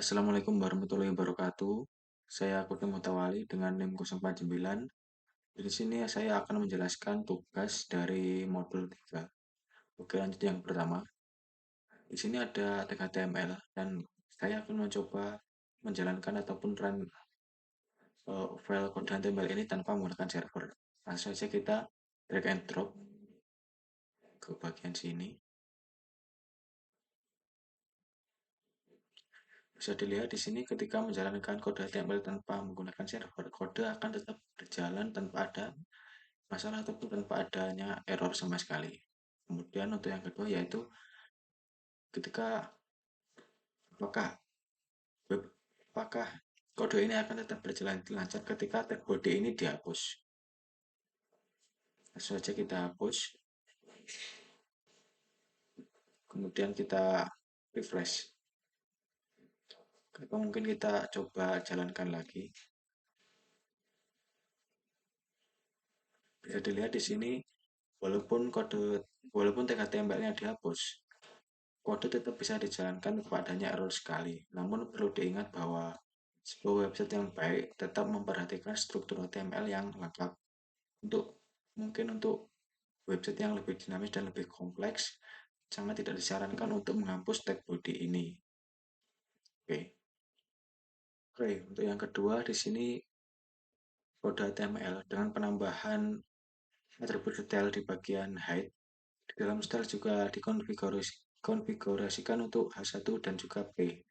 Assalamualaikum warahmatullahi wabarakatuh. Saya Kurnia Mutawali dengan NIM 049. Di sini saya akan menjelaskan tugas dari modul 3. Oke, lanjut yang pertama. Di sini ada tag HTML dan saya akan mencoba menjalankan ataupun run file kode HTML ini tanpa menggunakan server. Langsung saja kita drag and drop ke bagian sini. Bisa dilihat di sini ketika menjalankan kode HTML tanpa menggunakan server, kode akan tetap berjalan tanpa ada masalah ataupun tanpa adanya error sama sekali. Kemudian untuk yang kedua yaitu ketika apakah web apakah kode ini akan tetap berjalan lancar ketika tag body ini dihapus. Langsung saja kita hapus, kemudian kita refresh. Atau mungkin kita coba jalankan lagi. Bisa dilihat di sini walaupun tag HTML-nya dihapus, kode tetap bisa dijalankan tanpa adanya error sekali. Namun perlu diingat bahwa sebuah website yang baik tetap memperhatikan struktur HTML yang lengkap. Untuk website yang lebih dinamis dan lebih kompleks, sangat tidak disarankan untuk menghapus tag body ini. Oke, untuk yang kedua di sini kode HTML dengan penambahan atribut detail di bagian height. Di dalam style juga dikonfigurasikan untuk H1 dan juga P.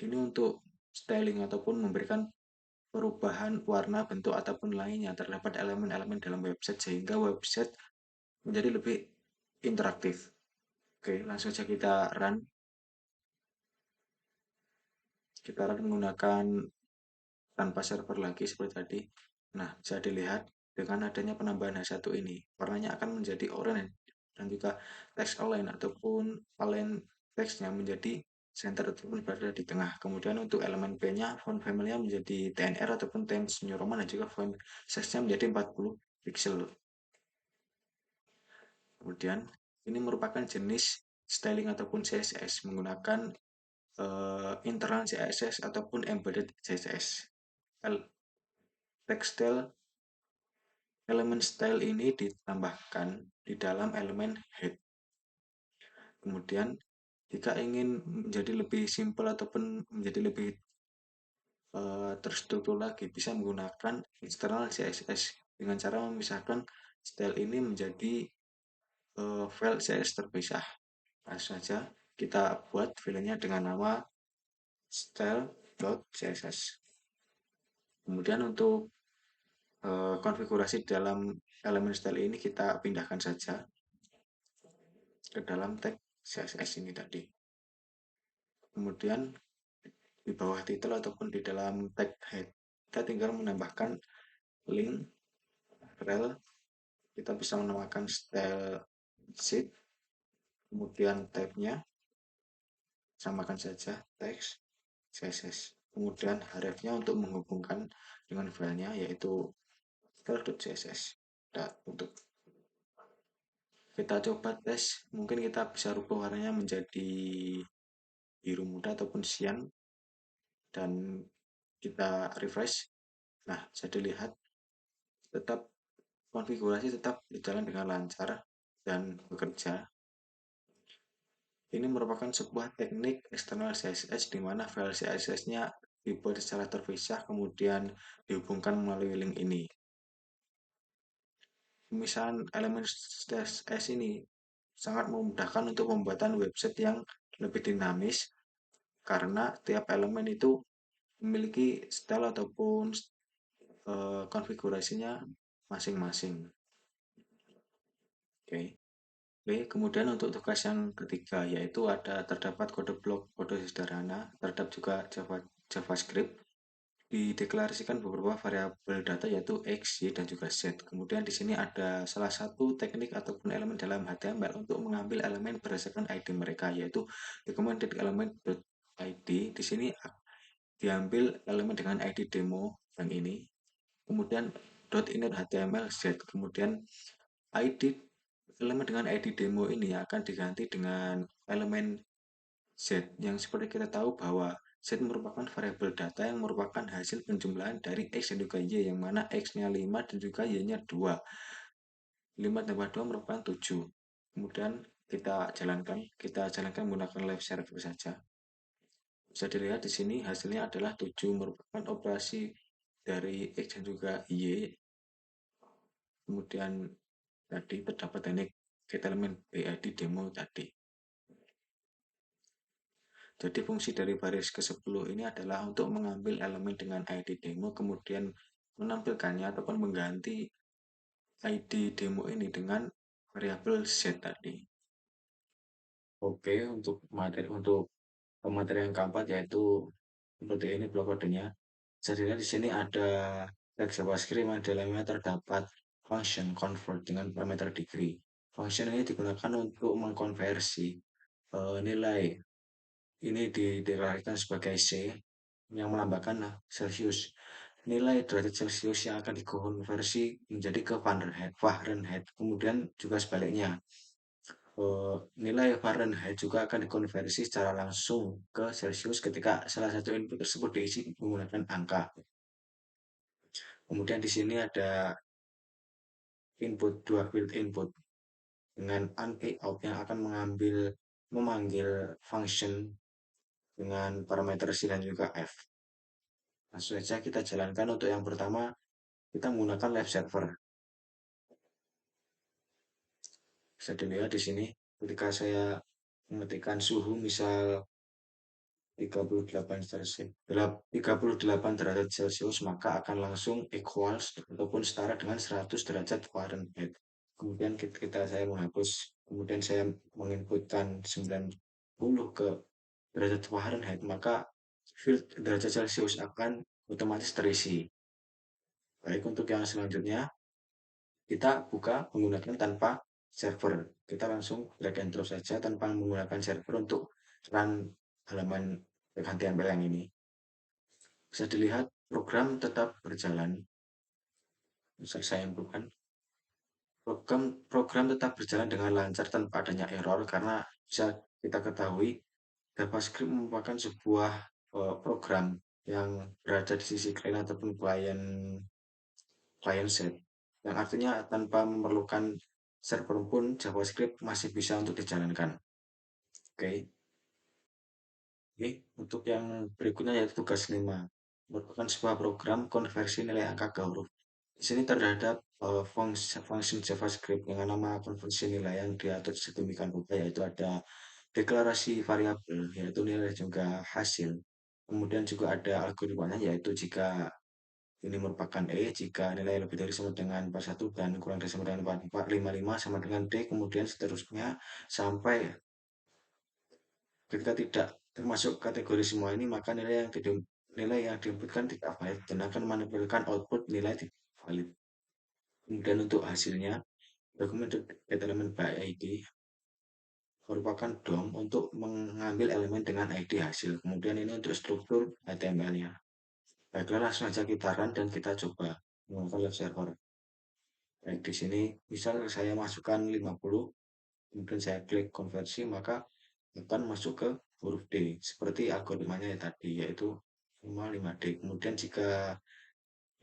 Ini untuk styling ataupun memberikan perubahan warna, bentuk, ataupun lainnya terdapat elemen-elemen dalam website sehingga website menjadi lebih interaktif. Oke, langsung saja kita run. Kita run menggunakan tanpa server lagi seperti tadi. Nah, bisa dilihat dengan adanya penambahan H1 ini, warnanya akan menjadi oranye dan juga text align ataupun align teksnya menjadi center ataupun berada di tengah. Kemudian untuk elemen P-nya, font family-nya menjadi TNR ataupun Times New Roman dan juga font size-nya menjadi 40 pixel. Kemudian ini merupakan jenis styling ataupun CSS menggunakan internal CSS ataupun embedded CSS. Textile elemen style ini ditambahkan di dalam elemen head. Kemudian jika ingin menjadi lebih simple ataupun menjadi lebih terstruktur lagi, bisa menggunakan external CSS dengan cara memisahkan style ini menjadi file CSS terpisah. Langsung saja kita buat filenya dengan nama style.css. Kemudian untuk konfigurasi dalam elemen style ini kita pindahkan saja ke dalam tag CSS ini tadi. Kemudian di bawah title ataupun di dalam tag head, kita tinggal menambahkan link rel. Kita bisa menambahkan style sheet, kemudian tab-nya samakan saja text CSS. Kemudian href-nya untuk menghubungkan dengan filenya yaitu style.css. Nah, untuk kita coba tes, mungkin kita bisa rubah warnanya menjadi biru muda ataupun cyan dan kita refresh. Nah, bisa dilihat tetap konfigurasi tetap berjalan dengan lancar dan bekerja. Ini merupakan sebuah teknik eksternal CSS di mana file CSS-nya dibuat secara terpisah kemudian dihubungkan melalui link ini. Pemisahan elemen CSS ini sangat memudahkan untuk pembuatan website yang lebih dinamis karena tiap elemen itu memiliki style ataupun konfigurasinya masing-masing. Oke. Oke, kemudian untuk tugas yang ketiga yaitu terdapat kode blok, kode sederhana, terdapat juga JavaScript. Dideklarasikan beberapa variabel data yaitu X, Y, dan juga Z. Kemudian di sini ada salah satu teknik ataupun elemen dalam HTML untuk mengambil elemen berdasarkan ID mereka yaitu recommended element.id. Di sini diambil elemen dengan ID demo yang ini. Kemudian .inner HTML Z. Kemudian ID elemen dengan ID demo ini akan diganti dengan elemen Z, yang seperti kita tahu bahwa Z merupakan variabel data yang merupakan hasil penjumlahan dari X dan juga Y, yang mana X-nya 5 dan juga Y-nya 2. 5 tambah 2 merupakan 7. Kemudian kita jalankan menggunakan live server saja. Bisa dilihat di sini hasilnya adalah 7, merupakan operasi dari X dan juga Y. Kemudian tadi terdapat teknik get elemen BID demo tadi. Jadi fungsi dari baris ke-10 ini adalah untuk mengambil elemen dengan ID demo, kemudian menampilkannya ataupun mengganti ID demo ini dengan variabel Z tadi. Oke, untuk materi yang keempat yaitu seperti ini blok kodenya. Jadi di sini ada tag JavaScript yang di dalamnya terdapat function convert dengan parameter degree. Function ini digunakan untuk mengkonversi nilai ini dideklarasikan sebagai C yang melambangkan Celsius. Nilai derajat Celsius yang akan dikonversi menjadi ke Fahrenheit. Kemudian juga sebaliknya, nilai Fahrenheit juga akan dikonversi secara langsung ke Celsius ketika salah satu input tersebut diisi menggunakan angka. Kemudian di sini ada dua field input dengan out yang akan memanggil function dengan parameter C dan juga F. Langsung saja kita jalankan. Untuk yang pertama, kita menggunakan live server. Bisa dilihat di sini ketika saya mengetikkan suhu misal 38 Celsius, 38 derajat Celcius, maka akan langsung equals ataupun setara dengan 100 derajat Fahrenheit. Kemudian saya menghapus, kemudian saya menginputkan 90 ke derajat Fahrenheit, maka field derajat Celcius akan otomatis terisi. Baik, untuk yang selanjutnya, kita buka menggunakan tanpa server. Kita langsung drag and drop saja tanpa menggunakan server untuk run halaman pergantian yang ini. Bisa dilihat program tetap berjalan. Bisa saya infokan. Program tetap berjalan dengan lancar tanpa adanya error karena bisa kita ketahui JavaScript merupakan sebuah program yang berada di sisi klien ataupun client side, yang artinya tanpa memerlukan server pun JavaScript masih bisa untuk dijalankan. Oke. Oke, untuk yang berikutnya yaitu tugas 5, merupakan sebuah program konversi nilai angka ke huruf. Di sini terdapat function JavaScript dengan nama konversi nilai yang diatur sedemikian rupa, yaitu ada deklarasi variabel yaitu nilai juga hasil. Kemudian juga ada algoritmanya, yaitu jika ini merupakan E, jika nilai lebih dari sama dengan 41 dan kurang dari sama dengan 55 sama dengan D, kemudian seterusnya sampai ketika tidak termasuk kategori semua ini, maka nilai yang diinputkan tidak valid dan akan menampilkan output nilai tidak valid. Kemudian untuk hasilnya, dokumen element by ID merupakan DOM untuk mengambil elemen dengan ID hasil. Kemudian ini untuk struktur HTML-nya. Baiklah, langsung saja kita run dan kita coba menggunakan web server. Baik, di sini misal saya masukkan 50, kemudian saya klik konversi, maka akan masuk ke huruf D, seperti algoritmanya tadi, yaitu 5D. Kemudian jika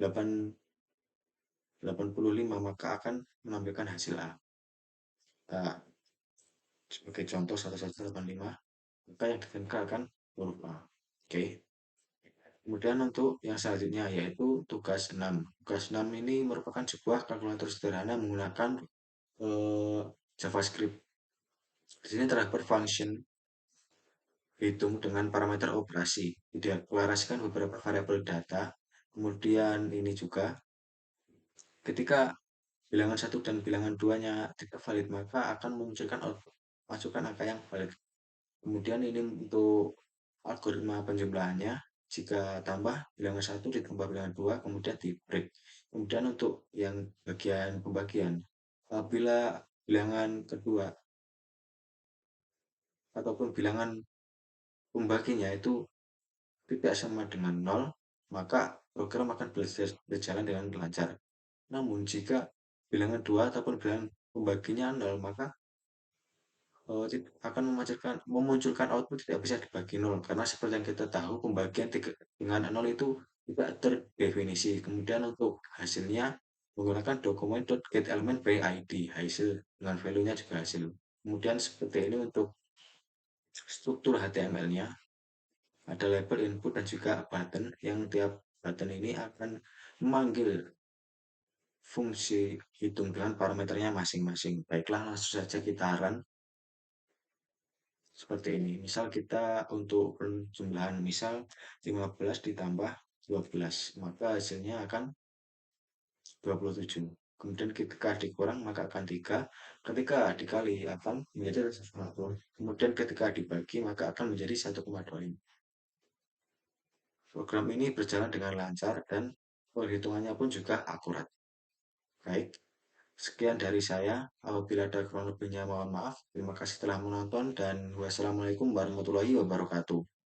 85, maka akan menampilkan hasil A. Nah, sebagai contoh 1185, maka yang ditempelkan akan huruf A. Oke. Kemudian untuk yang selanjutnya yaitu tugas 6. Tugas 6 ini merupakan sebuah kalkulator sederhana menggunakan JavaScript. Di sini terdapat function hitung dengan parameter operasi. Dideklarasikan beberapa variabel data. Kemudian ini juga ketika bilangan 1 dan bilangan 2-nya tidak valid, maka akan memunculkan output masukkan angka yang valid. Kemudian ini untuk algoritma penjumlahannya, jika tambah bilangan 1 ditambah bilangan 2, kemudian di break. Kemudian untuk yang bagian pembagian, apabila bilangan kedua ataupun bilangan pembaginya itu tidak sama dengan 0, maka program akan berjalan dengan lancar. Namun jika bilangan 2 ataupun bilangan pembaginya 0, maka akan memunculkan output tidak bisa dibagi nol karena seperti yang kita tahu pembagian dengan nol itu tidak terdefinisi. Kemudian untuk hasilnya menggunakan dokumen get element by ID hasil dengan value-nya juga hasil. Kemudian seperti ini untuk struktur HTML-nya ada label input dan juga button yang tiap button ini akan memanggil fungsi hitung dengan parameternya masing-masing. Baiklah, langsung saja kita run seperti ini. Misal kita untuk penjumlahan misal 15 ditambah 12, maka hasilnya akan 27. Kemudian ketika dikurang maka akan 3, ketika dikali akan menjadi 1. Kemudian ketika dibagi maka akan menjadi 1,25. Program ini berjalan dengan lancar dan perhitungannya pun juga akurat. Baik, sekian dari saya. Apabila ada kurang lebihnya mohon maaf. Terima kasih telah menonton dan wassalamualaikum warahmatullahi wabarakatuh.